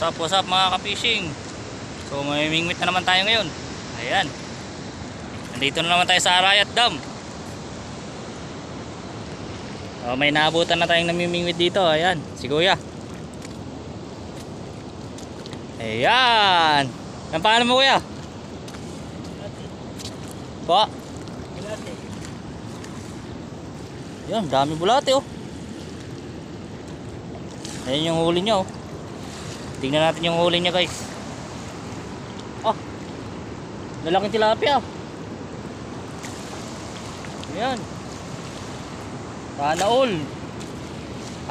What's up mga ka-fishing? So may mingwit na naman tayo ngayon. Ayan. Nandito na naman tayo sa Arayat Dam. May naabutan na tayong namimingwit dito. Ayan, si Kuya. Ayan. Ang pangalan mo, Kuya? Po? Ayan, dami bulate oh. Ayan yung huli niya oh. Tingnan natin yung huli niya guys. Oh, lalaking tilapia. Ayan. Sana all.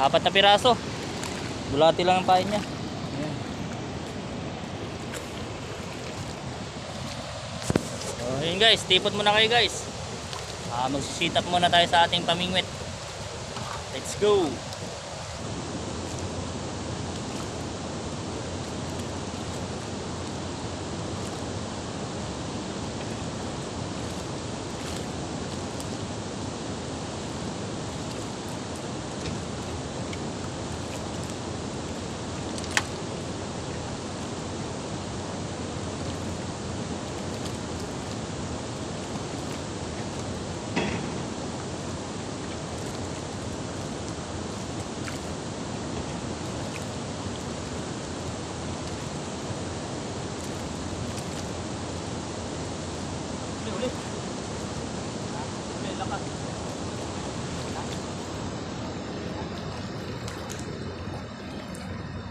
4 na piraso. Bulati lang ang pain niya. Ayan. So yun guys, tipot muna kayo guys. Magsisit up muna tayo sa ating pamingwit. Let's go.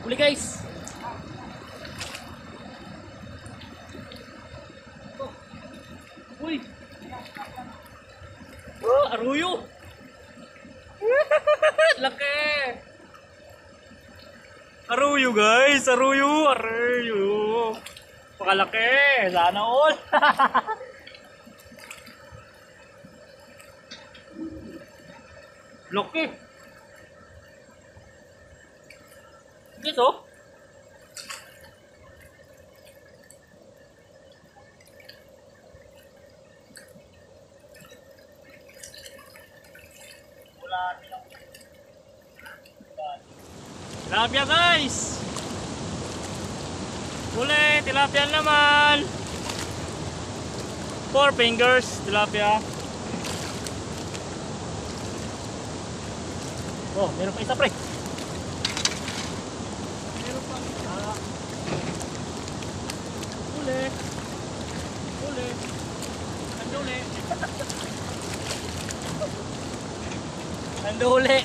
Uli guys. Uy. Oh, aruyo. Laki. Aruyo guys, aruyo. Pakalaki, sana all. Laki. Dito. Tilapia guys. Uli, tilapia naman. 4 fingers tilapia. Oh, meron pa isa pre. Uli. Anduli.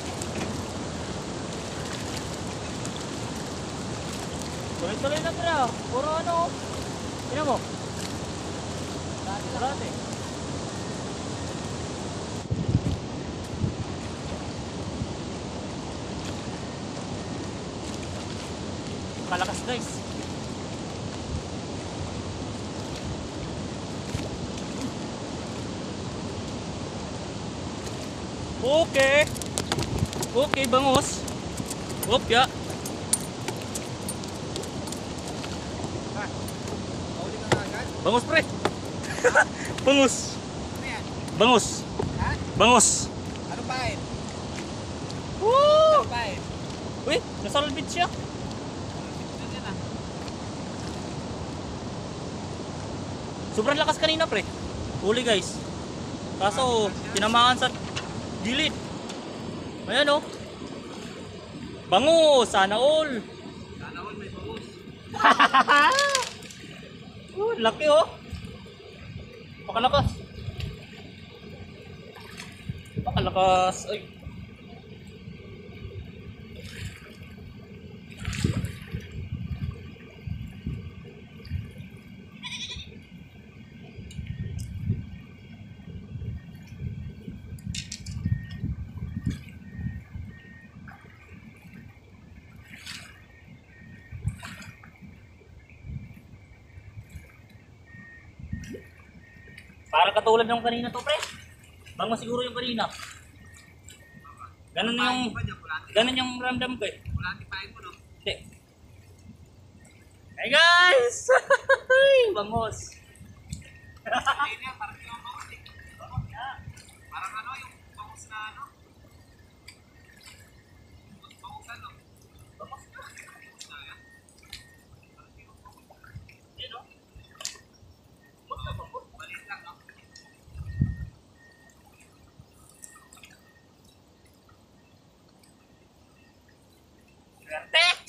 Tuloy-tuloy na pre. Puro ano. Tingnan mo. Dati. Kalakas guys. Okay, bangus. Ya. Bangus pre. Bangus. Ano pain? Woo! Ano pain? Uy, nasa albit siya. Sobrang lakas kanina pre. Huli guys. Kaso tinamaan sa gilid. Ayan oh. Bangus, sana all. Sana all may bangus. Laki oh. Pakalakas. Ay. Para katulad ng kanina to pre. Bangus siguro yung kanina. Ganun yung ramdam ko eh. Bulati pain mo no? Hindi. Hey guys! Bangus. Parang yung bangus eh. Parang ano yung bangus na ano? Bangus ano? Bangus na yan.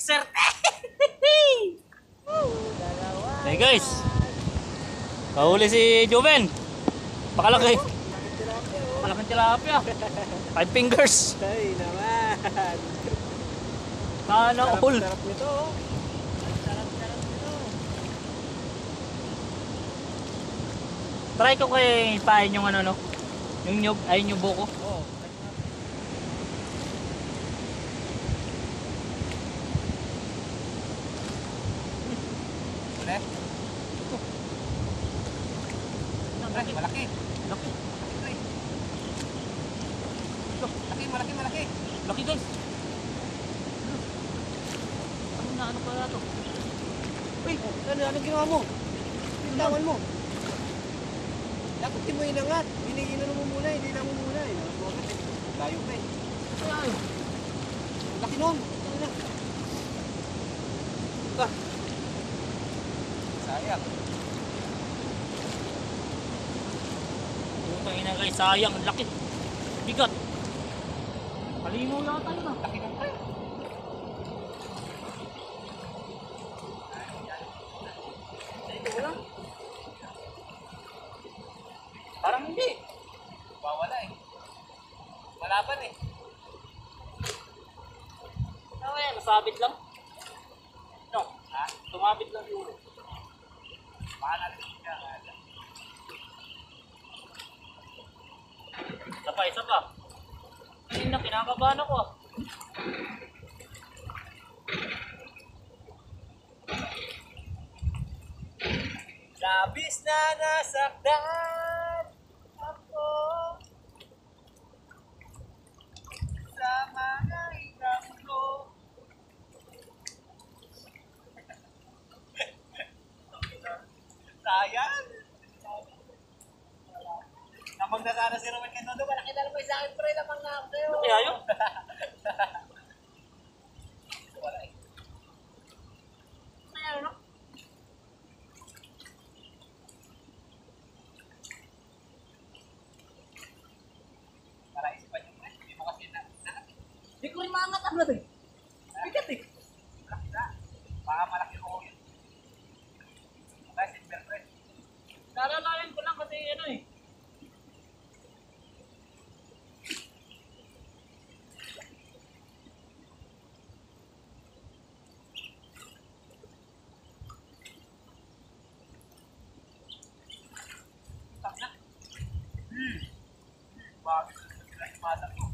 Serte! Hey guys, kahuli si Joven. Pakalaki. Palaking tilapia. 5 fingers. Ay naman. Sana all. Sarap nito. Sarap nito. Try ko kay pain yung ano no. Yung nyug, ay yung buko. Oo. Ule. Pre, malaki. Laki. Pre. Malaki, malaki. Laki guys. Ano pala to? Uy, anong ginawa mo? Pintawan mo. Dapat di mo inangat. Binigyan mo muna, hindi na mo muna. Layo pa eh. Ay, Laki nun. Ano na? Ah. Sayang. putang ina guys, sayang, ang laki. Bigat. Kalimaw yata yun ah. Laki ng pre. Ito lang. Parang hindi. Bawala eh. Malaban eh. Ano yan, nasabit lang. No, Ha? tumabit lang yung ulo. Baka natin siya. Isa pa, isa pa. Ayun na, kinakabahan ako ah. Labis na nasaktan ako sa mga hirap ko. Sayang. Namang na sana si Roman Canondo, malaki na naman sa akin, pre, namang na ako sa'yo. Kaya yun? Wala eh. Kaya ano? Para isipan yung pre, hindi mo kasi na. Hindi ko rin maangat ang natin. Bigat eh. Malaki na. Baka malaki ko yun. Kaya silver pre. Nalalayan ko lang kasi ano eh. Tangna. Bakit sila himatang mo?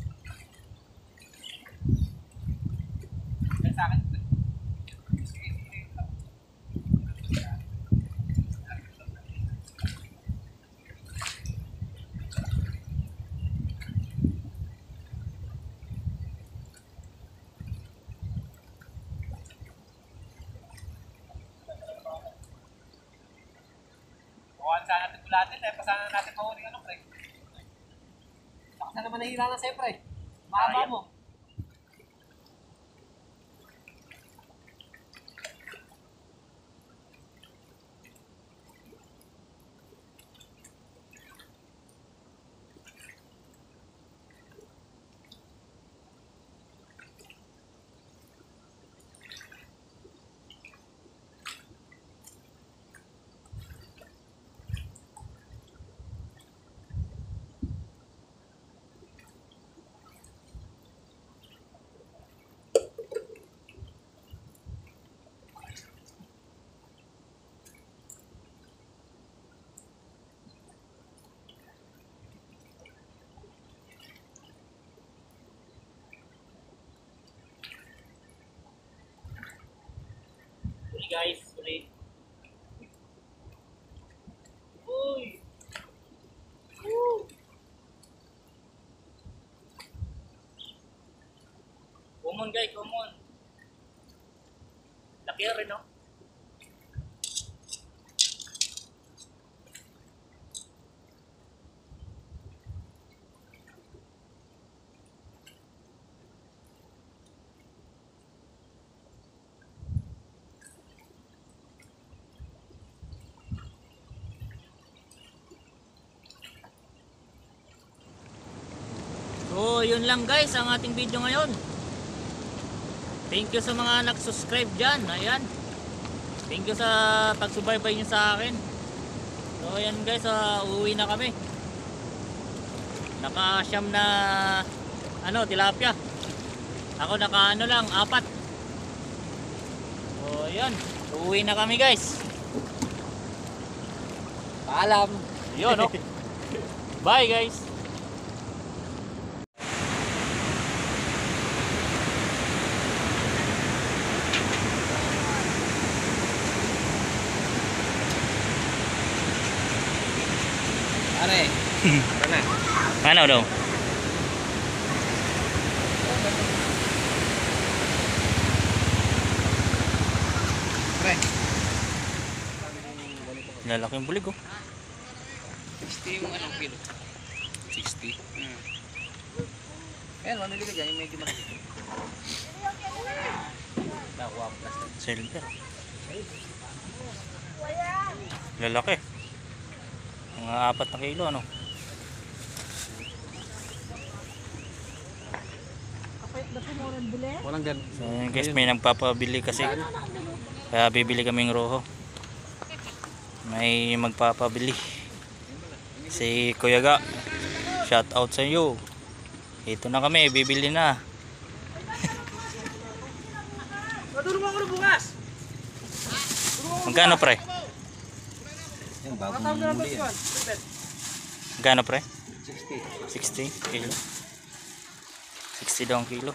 Yan sa akin. Sige, sige. Bukan sana natin bulatin, eh, pasana natin mahuli ano, pre. Baka na naman nahihila na sa'yo, pre. Mahaba Sayang. mo. Uli guys, uli. Uy! Woo! Common guys, common. Laki rin no? So, yun lang guys ang ating video ngayon. Thank you sa mga nag-subscribe dyan. Ayan. Thank you sa pagsubaybay nyo sa akin. So ayan guys, uuwi na kami. Naka-siyam na tilapia. Ako naka lang, 4. So ayan, uuwi na kami guys. Paalam. Yun, no? Bye guys. Pare. Tara na. Ano daw? Pre. Lalaking bulig oh. 60 yung anong kilo? 60? Ayan, mamili ka dyan yung medyo malaki. Nakuha ko plastic. Silver. Lalaki. Mga 4 na kilo ano. Walang gan. So yun guys, may nagpapabili kasi. Kaya bibili kaming roho. May magpapabili. Si Kuya Ga. Shout out sa iyo. Ito na kami, bibili na. Matulong ako na bukas! Magkano pre? Yan, bagong muli yan. Magkano pre? 60. 60 kilo. 60 daw ang kilo.